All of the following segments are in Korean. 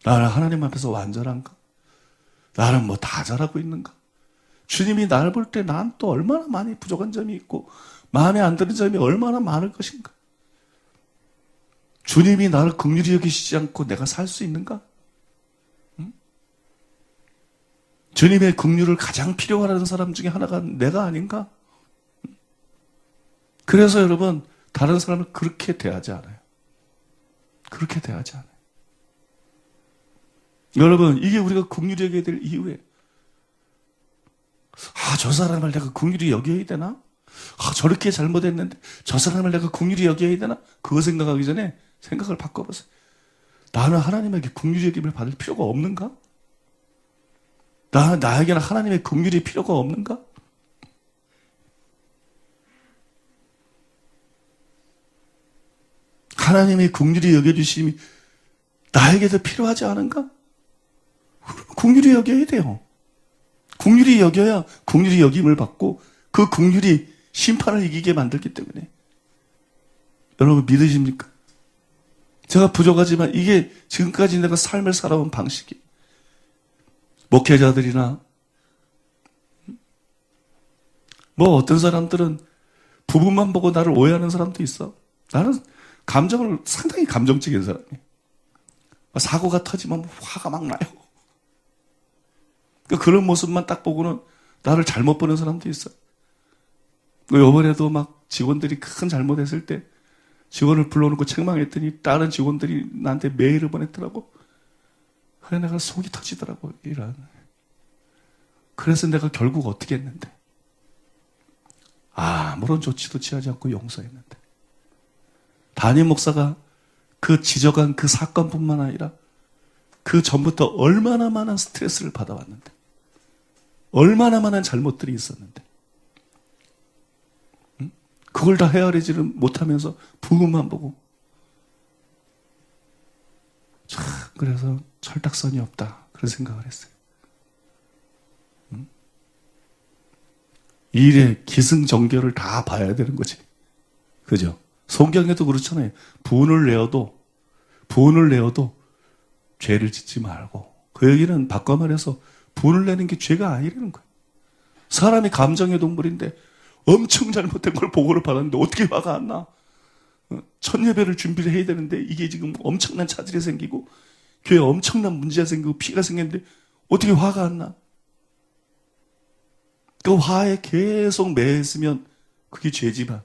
나는 하나님 앞에서 완전한가? 나는 뭐 다 잘하고 있는가? 주님이 나를 볼 때 난 또 얼마나 많이 부족한 점이 있고 마음에 안 드는 점이 얼마나 많을 것인가? 주님이 나를 긍휼히 여기시지 않고 내가 살 수 있는가? 응? 주님의 긍휼을 가장 필요하는 사람 중에 하나가 내가 아닌가? 그래서 여러분, 다른 사람을 그렇게 대하지 않아요. 그렇게 대하지 않아요. 여러분, 이게 우리가 긍휼히 여겨야 될 이유예요. 저 사람을 내가 긍휼히 여겨야 되나? 저렇게 잘못했는데 저 사람을 내가 긍휼히 여겨야 되나? 그거 생각하기 전에 생각을 바꿔보세요. 나는 하나님에게 긍휼히 여김을 받을 필요가 없는가? 나에게는 하나님의 긍휼이 필요가 없는가? 하나님의 긍휼히 여겨주심이 나에게도 필요하지 않은가? 긍휼히 여겨야 돼요. 긍휼히 여겨야 긍휼히 여김을 받고 그 긍휼이 심판을 이기게 만들기 때문에. 여러분 믿으십니까? 제가 부족하지만 이게 지금까지 내가 삶을 살아온 방식이. 목회자들이나 뭐 어떤 사람들은 부분만 보고 나를 오해하는 사람도 있어. 나는 감정을 상당히 감정적인 사람이에요. 사고가 터지면 화가 막 나요. 그런 모습만 딱 보고는 나를 잘못 보는 사람도 있어. 이번에도 막 직원들이 큰 잘못했을 때 직원을 불러놓고 책망했더니 다른 직원들이 나한테 메일을 보냈더라고. 그래 내가 속이 터지더라고. 그래서 내가 결국 어떻게 했는데 아무런 조치도 취하지 않고 용서했는데 담임 목사가 그 지적한 그 사건뿐만 아니라 그 전부터 얼마나 많은 스트레스를 받아왔는데 얼마나 많은 잘못들이 있었는데 그걸 다 헤아리지를 못하면서 부금만 보고 그래서 철딱선이 없다 그런 생각을 했어요. 이 일의 기승전결을 다 봐야 되는 거지. 그죠? 성경에도 그렇잖아요. 분을 내어도 죄를 짓지 말고. 그 얘기는 바꿔 말해서 분을 내는 게 죄가 아니라는 거예요. 사람이 감정의 동물인데 엄청 잘못된 걸 보고를 받았는데 어떻게 화가 안 나? 첫 예배를 준비를 해야 되는데 이게 지금 엄청난 차질이 생기고 교회에 엄청난 문제가 생기고 피가 생겼는데 어떻게 화가 안 나? 그 화에 계속 매였으면 그게 죄지만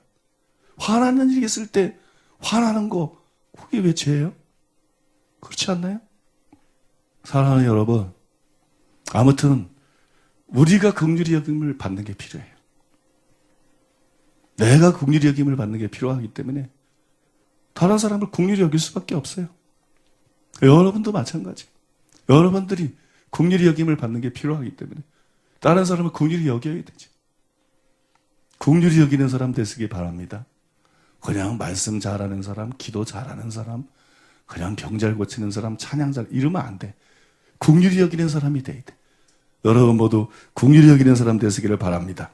화나는 일이 있을 때 화나는 거 그게 왜 죄예요? 그렇지 않나요? 사랑하는 여러분, 아무튼 우리가 긍휼히 여김을 받는 게 필요해요. 내가 긍휼히 여김을 받는 게 필요하기 때문에 다른 사람을 긍휼히 여길 수밖에 없어요. 여러분도 마찬가지. 여러분들이 긍휼히 여김을 받는 게 필요하기 때문에 다른 사람을 긍휼히 여겨야 되지. 긍휼히 여기는 사람 되시기 바랍니다. 그냥 말씀 잘하는 사람, 기도 잘하는 사람, 그냥 병 잘 고치는 사람, 찬양 잘 이러면 안 돼. 긍휼히 여기는 사람이 돼야 돼. 여러분 모두 긍휼히 여기는 사람 되시기를 바랍니다.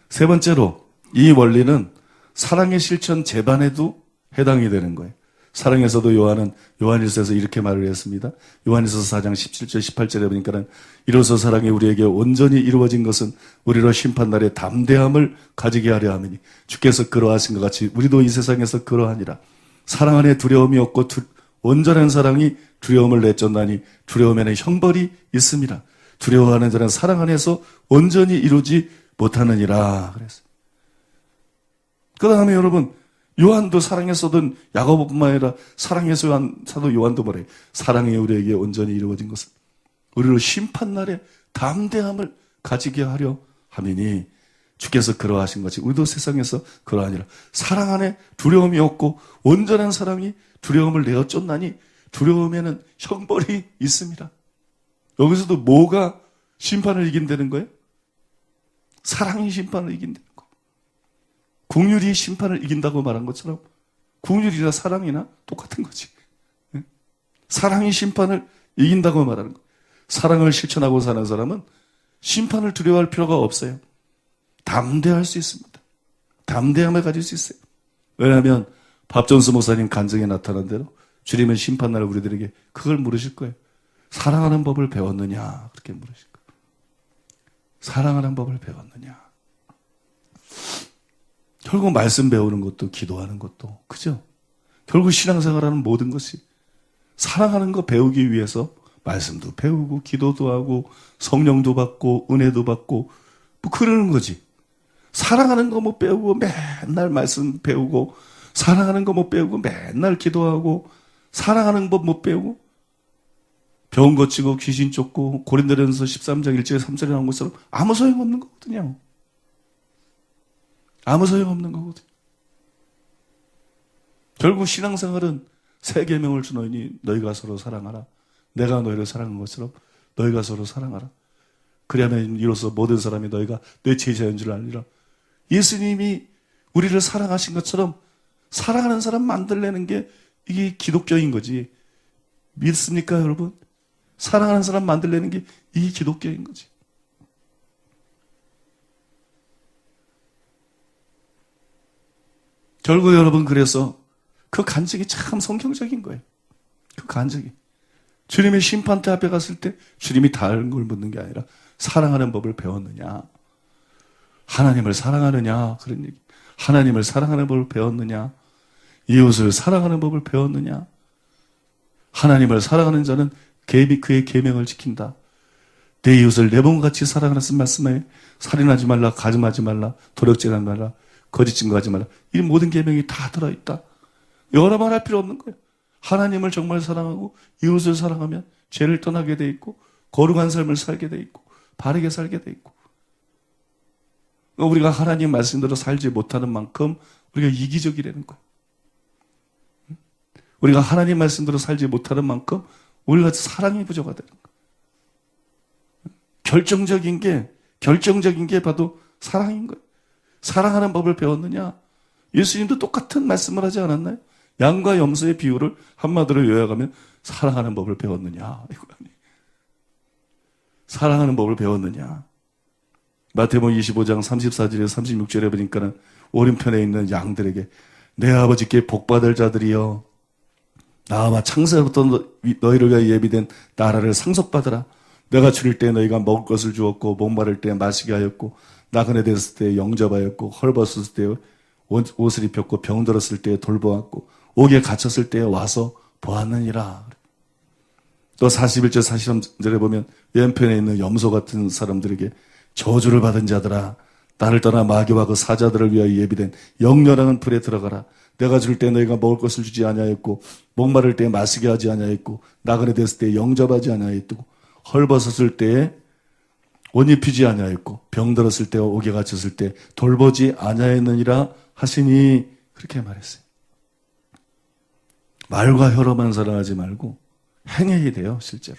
세 번째로 이 원리는 사랑의 실천 제반에도 해당이 되는 거예요. 사랑에서도 요한일서에서 이렇게 말을 했습니다. 요한일서 4장 17절 18절에 보니까는 이로써 사랑이 우리에게 온전히 이루어진 것은 우리로 심판날에 담대함을 가지게 하려 함이니 주께서 그러하신 것 같이 우리도 이 세상에서 그러하니라. 사랑 안에 두려움이 없고 온전한 사랑이 두려움을 내쫓나니 두려움에는 형벌이 있습니다. 두려워하는 자는 사랑 안에서 온전히 이루지 못하느니라 그랬어요. 그 다음에 여러분 요한도 사랑에서든 야고보뿐만 아니라 사랑에서 사도 요한도 뭐래? 사랑이 우리에게 온전히 이루어진 것은 우리로 심판날에 담대함을 가지게 하려 함이니 주께서 그러하신 것이 우리도 세상에서 그러하니라. 사랑 안에 두려움이 없고 온전한 사랑이 두려움을 내어 쫓나니 두려움에는 형벌이 있습니다. 여기서도 뭐가 심판을 이긴다는 거예요? 사랑이 심판을 이긴다는 거. 긍휼이 심판을 이긴다고 말한 것처럼 긍휼이나 사랑이나 똑같은 거지. 사랑이 심판을 이긴다고 말하는 거. 사랑을 실천하고 사는 사람은 심판을 두려워할 필요가 없어요. 담대할 수 있습니다. 담대함을 가질 수 있어요. 왜냐하면 밥존스 목사님 간증에 나타난 대로 주님은 심판날 우리들에게 그걸 물으실 거예요. 사랑하는 법을 배웠느냐? 그렇게 물으실 거예요. 사랑하는 법을 배웠느냐? 결국 말씀 배우는 것도 기도하는 것도 그죠? 결국 신앙생활하는 모든 것이 사랑하는 거 배우기 위해서 말씀도 배우고 기도도 하고 성령도 받고 은혜도 받고 뭐 그러는 거지. 사랑하는 거 못 배우고 맨날 말씀 배우고 사랑하는 거 못 배우고 맨날 기도하고 사랑하는 법 못 배우고 병 고치고 귀신 쫓고 고린도전서 13장 1절 3절에 나온 것처럼 아무 소용없는 거거든요. 아무 소용없는 거거든요. 결국 신앙생활은 세 계명을 주노니 너희가 서로 사랑하라. 내가 너희를 사랑한 것처럼 너희가 서로 사랑하라. 그리하면 이로써 모든 사람이 너희가 내 제자인 줄 알리라. 예수님이 우리를 사랑하신 것처럼 사랑하는 사람 만들려는 게 이게 기독교인 거지. 믿습니까, 여러분? 사랑하는 사람 만들려는 게 이게 기독교인 거지. 결국 여러분 그래서 그 간증이 참 성경적인 거예요. 그 간증이. 주님의 심판대 앞에 갔을 때 주님이 다른 걸 묻는 게 아니라 사랑하는 법을 배웠느냐. 하나님을 사랑하느냐. 그런 얘기. 하나님을 사랑하는 법을 배웠느냐. 이웃을 사랑하는 법을 배웠느냐. 하나님을 사랑하는 자는 그의 계명을 지킨다. 내 이웃을 내 몸같이 사랑하는 말씀에 살인하지 말라, 가늠하지 말라, 도력질하지 말라, 거짓 증거하지 말라. 이 모든 계명이 다 들어있다. 여러 말 할 필요 없는 거예요. 하나님을 정말 사랑하고 이웃을 사랑하면 죄를 떠나게 돼 있고 거룩한 삶을 살게 돼 있고 바르게 살게 돼 있고 우리가 하나님 말씀대로 살지 못하는 만큼 우리가 이기적이라는 거예요. 우리가 하나님 말씀대로 살지 못하는 만큼 우리가 사랑이 부족하다는 거예요. 결정적인 게 바로 사랑인 거예요. 사랑하는 법을 배웠느냐? 예수님도 똑같은 말씀을 하지 않았나요? 양과 염소의 비유를 한마디로 요약하면 사랑하는 법을 배웠느냐? 이거 아니에요. 사랑하는 법을 배웠느냐? 마태복음 25장 34절에서 36절에 보니까는 오른편에 있는 양들에게 내 아버지께 복받을 자들이여 나와 창세부터 너희를 위하여 예비된 나라를 상속받으라. 내가 줄일 때 너희가 먹을 것을 주었고 목마를 때 마시게 하였고 나그네 됐을 때 영접하였고 헐벗었을 때 옷을 입혔고 병들었을 때 돌보았고 옥에 갇혔을 때 와서 보았느니라. 또 41절 43절에 보면 왼편에 있는 염소 같은 사람들에게 저주를 받은 자들아 나를 떠나 마귀와 그 사자들을 위하여 예비된 영원한 불에 들어가라. 내가 줄 때 너희가 먹을 것을 주지 아니하였고 목마를 때 마시게 하지 아니하였고 나그네 됐을 때 영접하지 아니하였고 헐벗었을 때에 옷 입히지 아니하였고 병들었을 때와 옥에 갇혔을 때 돌보지 아니하였느니라 하시니 그렇게 말했어요. 말과 혀로만 사랑하지 말고 행해야 돼요. 실제로.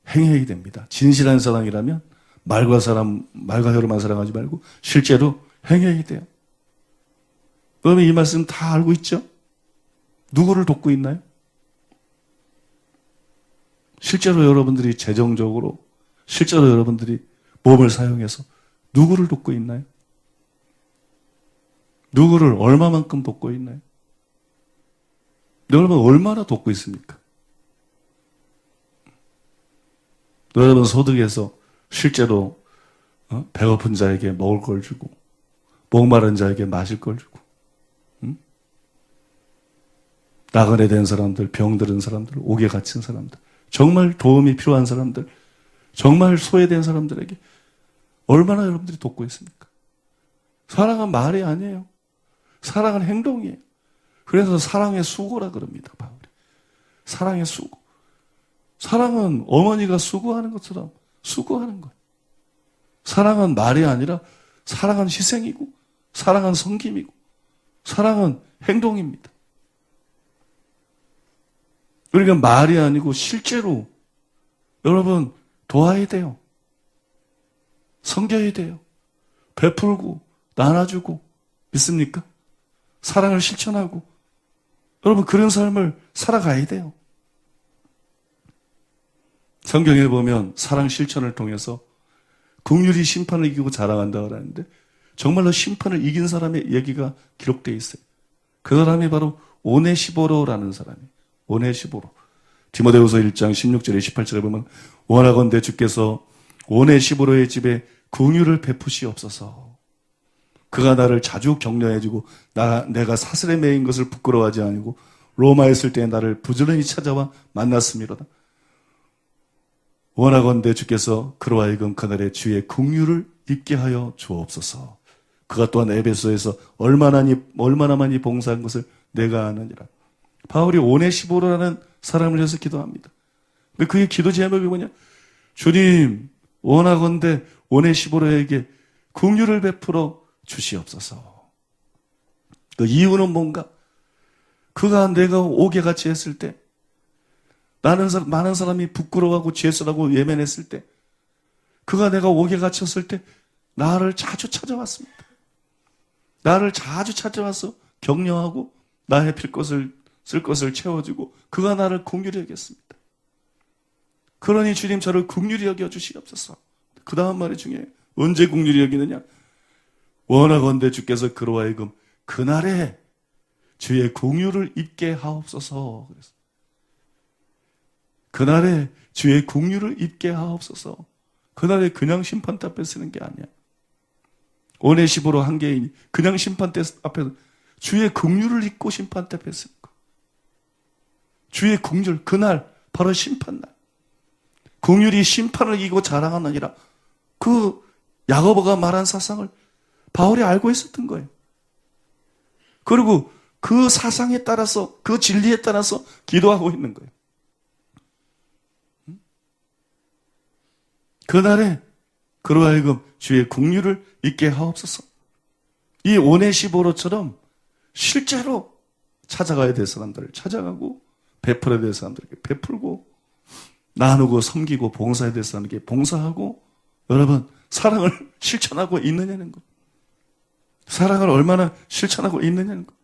행해야 됩니다. 진실한 사랑이라면 말과 혀로만 사랑하지 말고 실제로 행해야 돼요. 그러면 이 말씀 다 알고 있죠? 누구를 돕고 있나요? 실제로 여러분들이 재정적으로 실제로 여러분들이 몸을 사용해서 누구를 돕고 있나요? 누구를 얼마만큼 돕고 있나요? 여러분 얼마나 돕고 있습니까? 여러분 소득에서 실제로 배고픈 자에게 먹을 걸 주고 목마른 자에게 마실 걸 주고 나그네 된 사람들, 병들은 사람들, 옥에 갇힌 사람들 정말 도움이 필요한 사람들 정말 소외된 사람들에게 얼마나 여러분들이 돕고 있습니까? 사랑은 말이 아니에요. 사랑은 행동이에요. 그래서 사랑의 수고라 그럽니다. 바울이. 사랑의 수고. 사랑은 어머니가 수고하는 것처럼 수고하는 거예요. 사랑은 말이 아니라 사랑은 희생이고 사랑은 섬김이고 사랑은 행동입니다. 그러니까 말이 아니고 실제로 여러분 도와야 돼요. 섬겨야 돼요. 베풀고 나눠주고 믿습니까? 사랑을 실천하고 여러분 그런 삶을 살아가야 돼요. 성경에 보면 사랑 실천을 통해서 긍휼이 심판을 이기고 자랑한다고 하는데 정말로 심판을 이긴 사람의 얘기가 기록되어 있어요. 그 사람이 바로 오네시보로라는 사람이에요. 오네시보로. 디모데후서 1장 16절에 18절에 보면 원하건대 주께서 오네시보로의 집에 긍휼을 베푸시옵소서. 그가 나를 자주 격려해주고 내가 사슬에 매인 것을 부끄러워하지 아니고 로마에 있을 때 나를 부지런히 찾아와 만났음이로다. 원하건대 주께서 그로 하여금 그날의 주의 긍휼을 입게 하여 주옵소서. 그가 또한 에베소에서 얼마나 많이 봉사한 것을 내가 아느니라. 바울이 오네시보로라는 사람을 위해서 기도합니다. 그의 기도 제목이 뭐냐? 주님, 원하건대 오네시보로에게 긍휼을 베풀어 주시옵소서. 그 이유는 뭔가? 그가 내가 옥에같이 했을 때, 많은 사람이 부끄러워하고 죄수라고 외면했을 때, 그가 내가 옥에 갇혔을 때 나를 자주 찾아왔습니다. 나를 자주 찾아와서 격려하고 나의 쓸 것을 채워주고 그가 나를 긍휼히 여겼습니다. 그러니 주님 저를 긍휼히 여겨 주시옵소서. 그 다음 말이 중요해요. 언제 긍휼히 여기느냐? 원하건대 주께서 그로 하여금 그날에 주의 긍휼을 입게 하옵소서. 그래서 그날에 주의 긍휼을 입게 하옵소서. 그날에 그냥 심판대 앞에 쓰는 게 아니야. 오네시보로 한 개인이 그냥 심판대 앞에서 주의 긍휼을 입고 심판대 앞에 쓰는 거. 주의 긍휼, 그날 바로 심판날. 긍휼이 심판을 이기고 자랑하느니라. 그 야고보가 말한 사상을 바울이 알고 있었던 거예요. 그리고 그 사상에 따라서, 그 진리에 따라서 기도하고 있는 거예요. 그날에 그로 하여금 주의 긍휼을 입게 하옵소서. 이 오네시보로처럼 실제로 찾아가야 될 사람들을 찾아가고 베풀어야 될 사람들에게 베풀고 나누고 섬기고 봉사해야 될 사람에게 봉사하고 여러분 사랑을 실천하고 있느냐는 것. 사랑을 얼마나 실천하고 있느냐는 것.